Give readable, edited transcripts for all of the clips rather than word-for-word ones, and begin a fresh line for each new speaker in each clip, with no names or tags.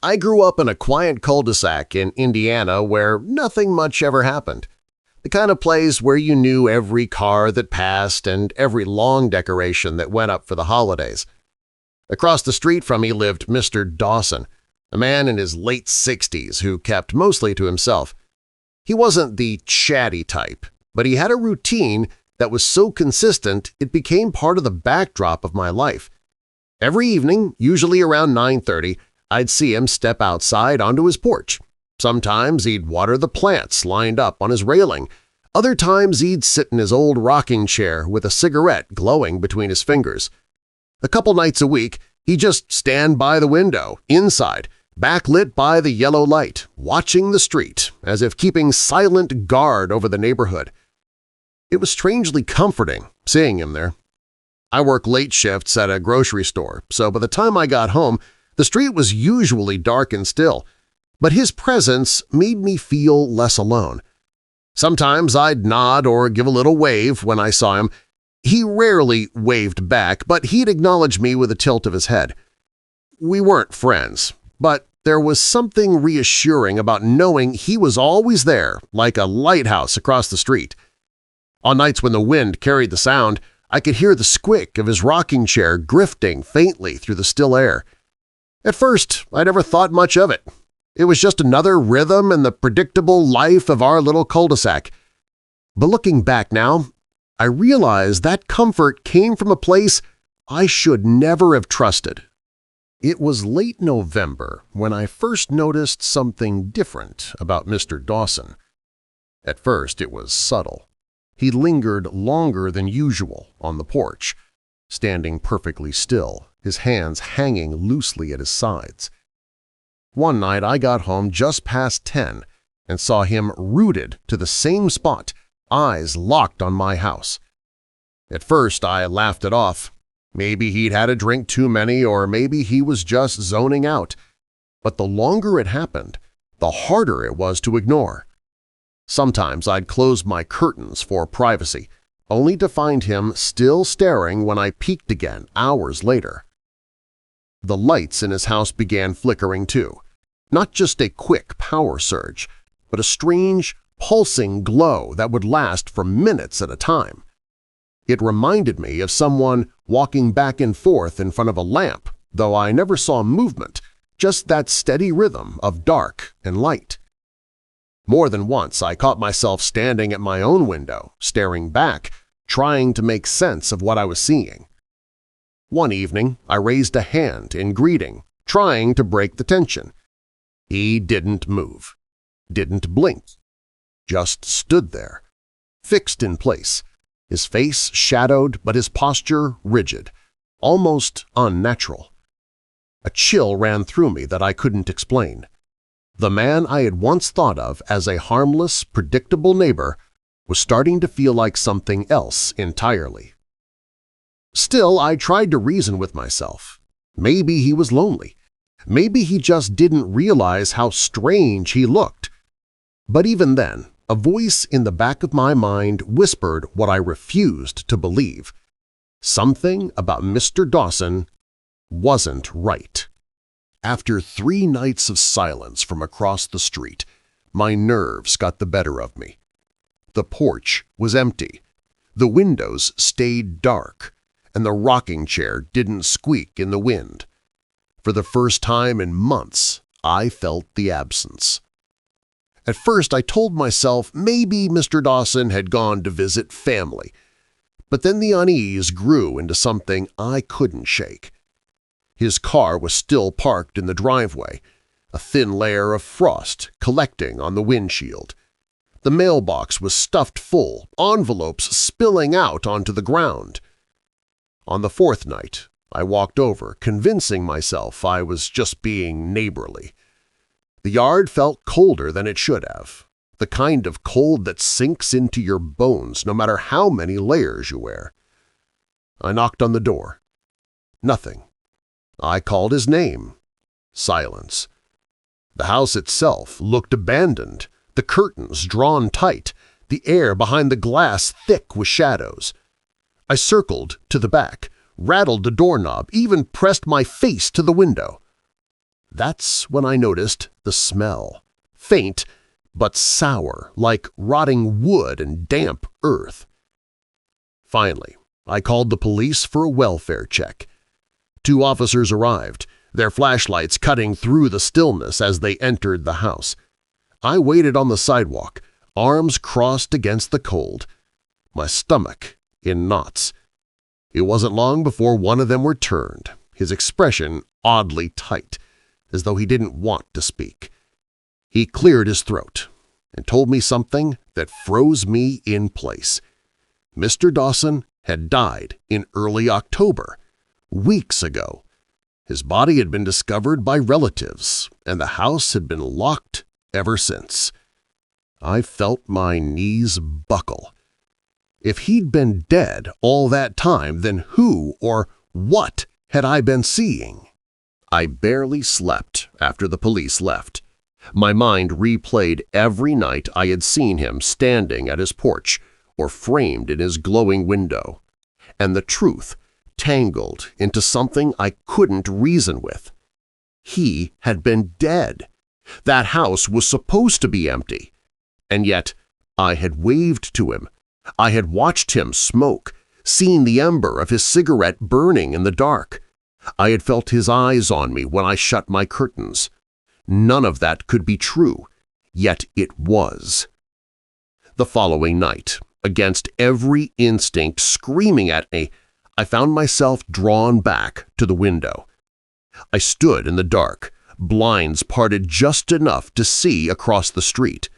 I grew up in a quiet cul-de-sac in Indiana where nothing much ever happened. The kind of place where you knew every car that passed and every lawn decoration that went up for the holidays. Across the street from me lived Mr. Dawson, a man in his late 60s who kept mostly to himself. He wasn't the chatty type, but he had a routine that was so consistent it became part of the backdrop of my life. Every evening, usually around 9:30, I'd see him step outside onto his porch. Sometimes he'd water the plants lined up on his railing. Other times he'd sit in his old rocking chair with a cigarette glowing between his fingers. A couple nights a week, he'd just stand by the window, inside, backlit by the yellow light, watching the street, as if keeping silent guard over the neighborhood. It was strangely comforting seeing him there. I work late shifts at a grocery store, so by the time I got home, the street was usually dark and still, but his presence made me feel less alone. Sometimes I'd nod or give a little wave when I saw him. He rarely waved back, but he'd acknowledge me with a tilt of his head. We weren't friends, but there was something reassuring about knowing he was always there, like a lighthouse across the street. On nights when the wind carried the sound, I could hear the squeak of his rocking chair drifting faintly through the still air. At first, I never thought much of it. It was just another rhythm in the predictable life of our little cul-de-sac. But looking back now, I realize that comfort came from a place I should never have trusted. It was late November when I first noticed something different about Mr. Dawson. At first, it was subtle. He lingered longer than usual on the porch, standing perfectly still, his hands hanging loosely at his sides. One night I got home just past 10 and saw him rooted to the same spot, eyes locked on my house. At first I laughed it off. Maybe he'd had a drink too many or maybe he was just zoning out. But the longer it happened, the harder it was to ignore. Sometimes I'd close my curtains for privacy, only to find him still staring when I peeked again hours later. The lights in his house began flickering too, not just a quick power surge, but a strange, pulsing glow that would last for minutes at a time. It reminded me of someone walking back and forth in front of a lamp, though I never saw movement, just that steady rhythm of dark and light. More than once I caught myself standing at my own window, staring back, trying to make sense of what I was seeing. One evening, I raised a hand in greeting, trying to break the tension. He didn't move, didn't blink, just stood there, fixed in place, his face shadowed but his posture rigid, almost unnatural. A chill ran through me that I couldn't explain. The man I had once thought of as a harmless, predictable neighbor was starting to feel like something else entirely. Still, I tried to reason with myself. Maybe he was lonely. Maybe he just didn't realize how strange he looked. But even then, a voice in the back of my mind whispered what I refused to believe. Something about Mr. Dawson wasn't right. After 3 nights of silence from across the street, my nerves got the better of me. The porch was empty, the windows stayed dark, and the rocking chair didn't squeak in the wind. For the first time in months, I felt the absence. At first, I told myself maybe Mr. Dawson had gone to visit family, but then the unease grew into something I couldn't shake. His car was still parked in the driveway, a thin layer of frost collecting on the windshield. The mailbox was stuffed full, envelopes spilling out onto the ground. On the 4th night, I walked over, convincing myself I was just being neighborly. The yard felt colder than it should have, the kind of cold that sinks into your bones no matter how many layers you wear. I knocked on the door. Nothing. I called his name. Silence. The house itself looked abandoned, the curtains drawn tight, the air behind the glass thick with shadows. I circled to the back, rattled the doorknob, even pressed my face to the window. That's when I noticed the smell. Faint, but sour, like rotting wood and damp earth. Finally, I called the police for a welfare check. 2 officers arrived, their flashlights cutting through the stillness as they entered the house. I waited on the sidewalk, arms crossed against the cold, my stomach in knots. It wasn't long before one of them returned, his expression oddly tight, as though he didn't want to speak. He cleared his throat and told me something that froze me in place. Mr. Dawson had died in early October, weeks ago. His body had been discovered by relatives, and the house had been locked ever since. I felt my knees buckle. If he'd been dead all that time, then who or what had I been seeing? I barely slept after the police left. My mind replayed every night I had seen him standing at his porch or framed in his glowing window, and the truth tangled into something I couldn't reason with. He had been dead. That house was supposed to be empty, and yet I had waved to him. I had watched him smoke, seen the ember of his cigarette burning in the dark. I had felt his eyes on me when I shut my curtains. None of that could be true, yet it was. The following night, against every instinct screaming at me, I found myself drawn back to the window. I stood in the dark, blinds parted just enough to see across the street.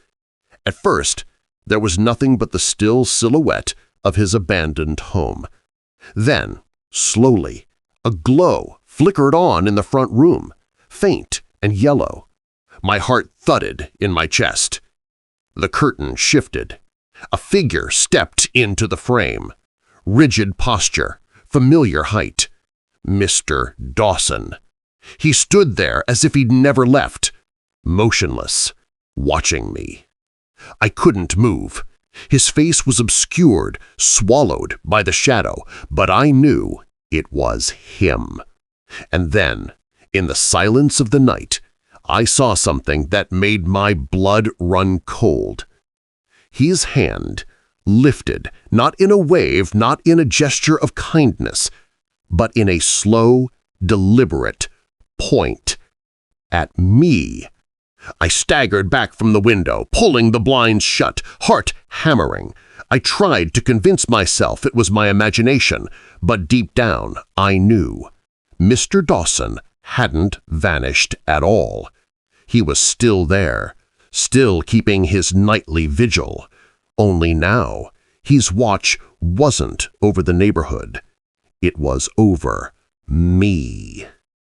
At first, there was nothing but the still silhouette of his abandoned home. Then, slowly, a glow flickered on in the front room, faint and yellow. My heart thudded in my chest. The curtain shifted. A figure stepped into the frame. Rigid posture, familiar height. Mr. Dawson. He stood there as if he'd never left, motionless, watching me. I couldn't move. His face was obscured, swallowed by the shadow, but I knew it was him. And then, in the silence of the night, I saw something that made my blood run cold. His hand lifted, not in a wave, not in a gesture of kindness, but in a slow, deliberate point at me. I staggered back from the window, pulling the blinds shut, heart hammering. I tried to convince myself it was my imagination, but deep down I knew. Mr. Dawson hadn't vanished at all. He was still there, still keeping his nightly vigil. Only now, his watch wasn't over the neighborhood. It was over me.